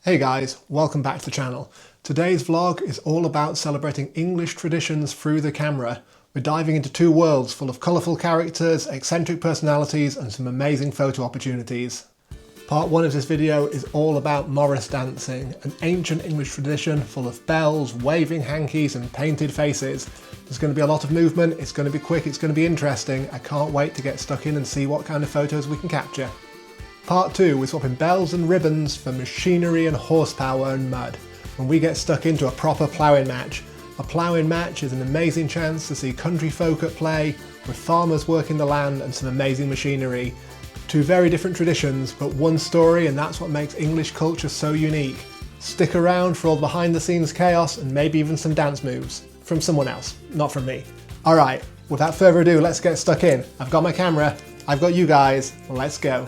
Hey guys, welcome back to the channel. Today's vlog is all about celebrating English traditions through the camera. We're diving into two worlds full of colourful characters, eccentric personalities and some amazing photo opportunities. Part 1 of this video is all about Morris dancing, an ancient English tradition full of bells, waving hankies and painted faces. There's going to be a lot of movement, it's going to be quick, it's going to be interesting. I can't wait to get stuck in and see what kind of photos we can capture. Part 2, we're swapping bells and ribbons for machinery and horsepower and mud, when we get stuck into a proper ploughing match. A ploughing match is an amazing chance to see country folk at play, with farmers working the land and some amazing machinery. Two very different traditions, but one story, and that's what makes English culture so unique. Stick around for all the behind the scenes chaos and maybe even some dance moves. From someone else, not from me. Alright, without further ado, let's get stuck in. I've got my camera, I've got you guys, let's go.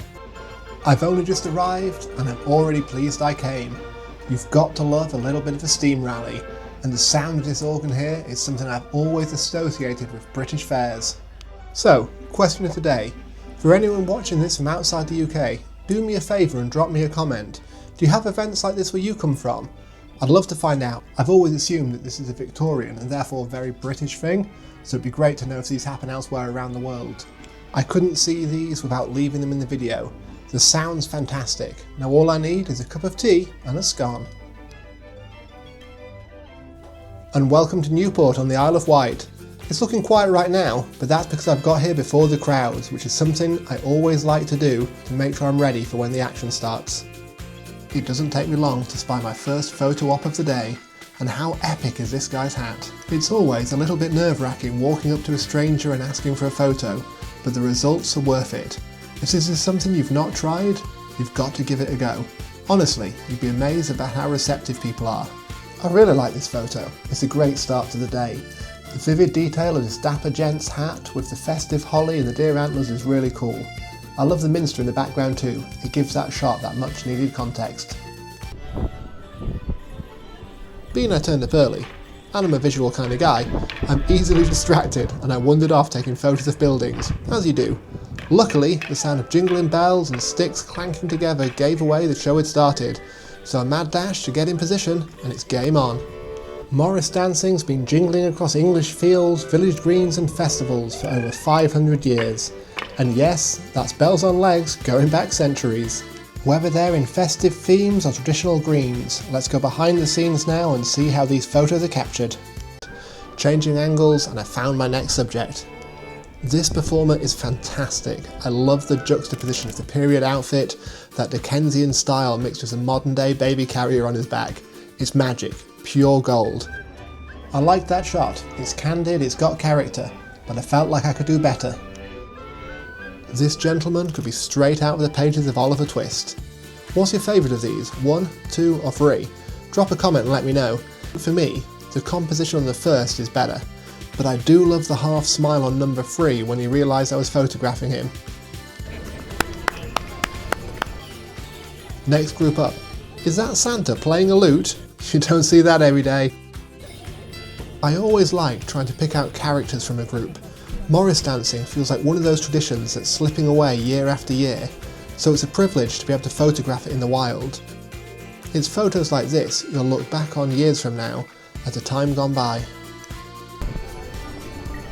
I've only just arrived and I'm already pleased I came. You've got to love a little bit of a steam rally, and the sound of this organ here is something I've always associated with British fairs. So, question of the day. For anyone watching this from outside the UK, do me a favour and drop me a comment. Do you have events like this where you come from? I'd love to find out. I've always assumed that this is a Victorian and therefore a very British thing, so it'd be great to know if these happen elsewhere around the world. I couldn't see these without leaving them in the video. The sound's fantastic. Now all I need is a cup of tea and a scone. And welcome to Newport on the Isle of Wight. It's looking quiet right now, but that's because I've got here before the crowds, which is something I always like to do to make sure I'm ready for when the action starts. It doesn't take me long to spy my first photo op of the day, and how epic is this guy's hat? It's always a little bit nerve-wracking walking up to a stranger and asking for a photo, but the results are worth it. If this is something you've not tried, you've got to give it a go. Honestly, you'd be amazed about how receptive people are. I really like this photo. It's a great start to the day. The vivid detail of this dapper gent's hat with the festive holly and the deer antlers is really cool. I love the minster in the background too. It gives that shot that much needed context. Being I turned up early, and I'm a visual kind of guy, I'm easily distracted and I wandered off taking photos of buildings, as you do. Luckily, the sound of jingling bells and sticks clanking together gave away the show had started, so a mad dash to get in position and it's game on. Morris dancing's been jingling across English fields, village greens and festivals for over 500 years. And yes, that's bells on legs going back centuries. Whether they're in festive themes or traditional greens, let's go behind the scenes now and see how these photos are captured. Changing angles, and I found my next subject. This performer is fantastic. I love the juxtaposition of the period outfit, that Dickensian style mixed with a modern day baby carrier on his back. It's magic, pure gold. I like that shot. It's candid, it's got character, but I felt like I could do better. This gentleman could be straight out of the pages of Oliver Twist. What's your favourite of these? 1, 2 or 3? Drop a comment and let me know. For me, the composition on the first is better, but I do love the half smile on number 3 when he realised I was photographing him. Next group up. Is that Santa playing a lute? You don't see that every day. I always like trying to pick out characters from a group. Morris dancing feels like one of those traditions that's slipping away year after year, so it's a privilege to be able to photograph it in the wild. It's photos like this you'll look back on years from now as a time gone by.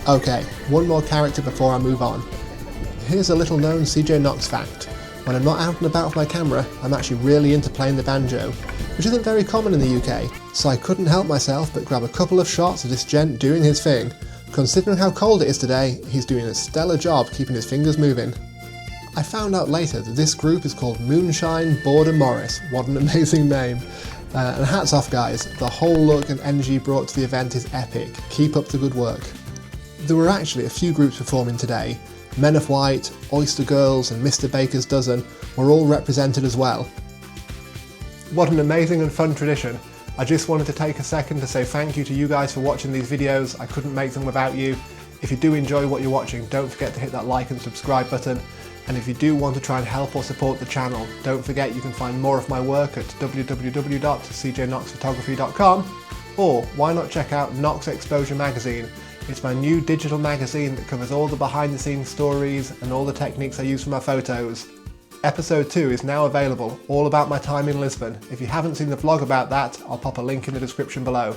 Okay, one more character before I move on. Here's a little known CJ Knox fact. When I'm not out and about with my camera, I'm actually really into playing the banjo, which isn't very common in the UK, so I couldn't help myself but grab a couple of shots of this gent doing his thing. Considering how cold it is today, he's doing a stellar job keeping his fingers moving. I found out later that this group is called Moonshine Border Morris. What an amazing name. And hats off guys, the whole look and energy brought to the event is epic. Keep up the good work. There were actually a few groups performing today. Men of Wight, Oyster Girls and Mr Baker's Dozen were all represented as well. What an amazing and fun tradition. I just wanted to take a second to say thank you to you guys for watching these videos. I couldn't make them without you. If you do enjoy what you're watching, don't forget to hit that like and subscribe button. And if you do want to try and help or support the channel, don't forget you can find more of my work at www.cjknoxphotography.com, or why not check out Knox Exposure magazine. It's my new digital magazine that covers all the behind the scenes stories and all the techniques I use for my photos. Episode 2 is now available, all about my time in Lisbon. If you haven't seen the vlog about that, I'll pop a link in the description below.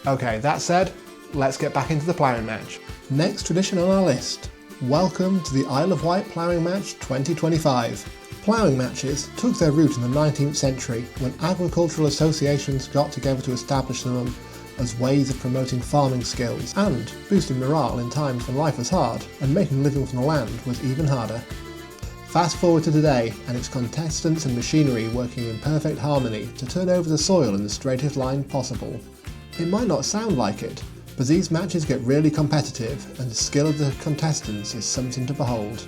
Okay, that said, let's get back into the ploughing match. Next tradition on our list. Welcome to the Isle of Wight Ploughing Match 2025. Ploughing matches took their root in the 19th century when agricultural associations got together to establish them as ways of promoting farming skills and boosting morale in times when life was hard and making a living from the land was even harder. Fast forward to today and its contestants and machinery working in perfect harmony to turn over the soil in the straightest line possible. It might not sound like it, but these matches get really competitive and the skill of the contestants is something to behold.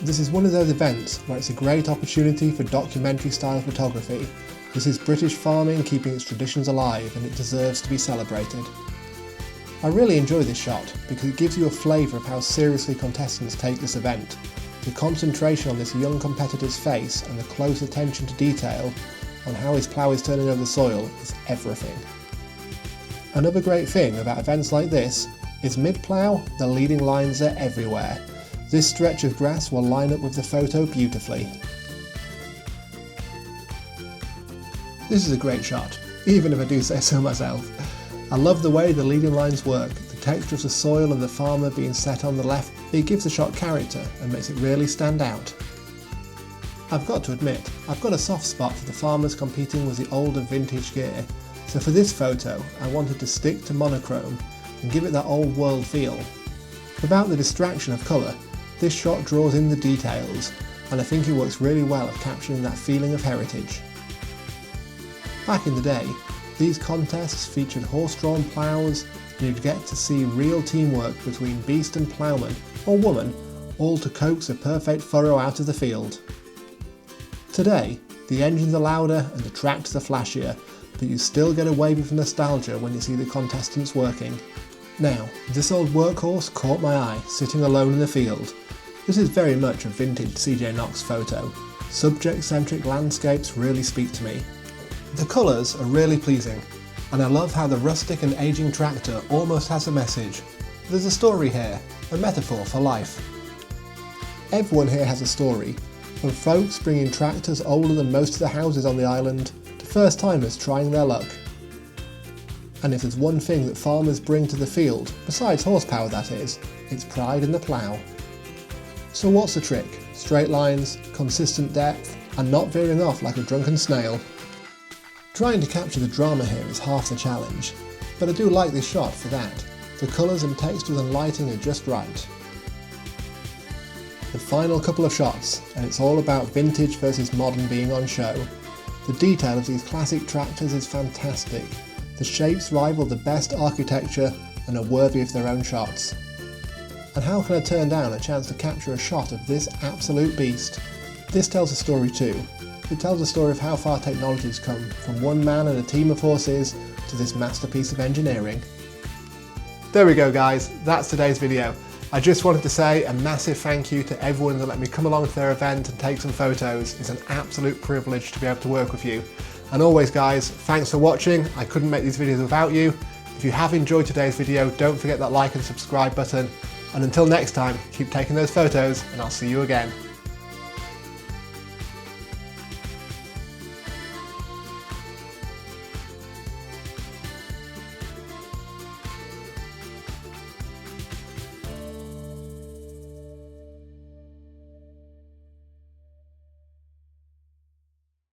This is one of those events where it's a great opportunity for documentary style photography. This is British farming keeping its traditions alive and it deserves to be celebrated. I really enjoy this shot because it gives you a flavour of how seriously contestants take this event. The concentration on this young competitor's face and the close attention to detail on how his plough is turning over the soil is everything. Another great thing about events like this is mid-plough, the leading lines are everywhere. This stretch of grass will line up with the photo beautifully. This is a great shot, even if I do say so myself. I love the way the leading lines work, the texture of the soil and the farmer being set on the left. It gives the shot character and makes it really stand out. I've got to admit, I've got a soft spot for the farmers competing with the older vintage gear, so for this photo I wanted to stick to monochrome and give it that old world feel. Without the distraction of colour, this shot draws in the details, and I think it works really well at capturing that feeling of heritage. Back in the day, these contests featured horse-drawn ploughs, and you'd get to see real teamwork between beast and ploughman, or woman, all to coax a perfect furrow out of the field. Today, the engines are louder and the tractors are flashier, but you still get a wave of nostalgia when you see the contestants working. Now, this old workhorse caught my eye, sitting alone in the field. This is very much a vintage CJ Knox photo. Subject-centric landscapes really speak to me. The colours are really pleasing, and I love how the rustic and ageing tractor almost has a message. There's a story here, a metaphor for life. Everyone here has a story, from folks bringing tractors older than most of the houses on the island, to first-timers trying their luck. And if there's one thing that farmers bring to the field, besides horsepower that is, it's pride in the plough. So what's the trick? Straight lines, consistent depth, and not veering off like a drunken snail. Trying to capture the drama here is half the challenge, but I do like this shot for that. The colours and textures and lighting are just right. The final couple of shots, and it's all about vintage versus modern being on show. The detail of these classic tractors is fantastic. The shapes rival the best architecture and are worthy of their own shots. And how can I turn down a chance to capture a shot of this absolute beast? This tells a story too. It tells a story of how far technology has come from one man and a team of horses to this masterpiece of engineering. There we go guys, that's today's video. I just wanted to say a massive thank you to everyone that let me come along to their event and take some photos. It's an absolute privilege to be able to work with you. And always guys, thanks for watching. I couldn't make these videos without you. If you have enjoyed today's video, don't forget that like and subscribe button. And until next time, keep taking those photos and I'll see you again.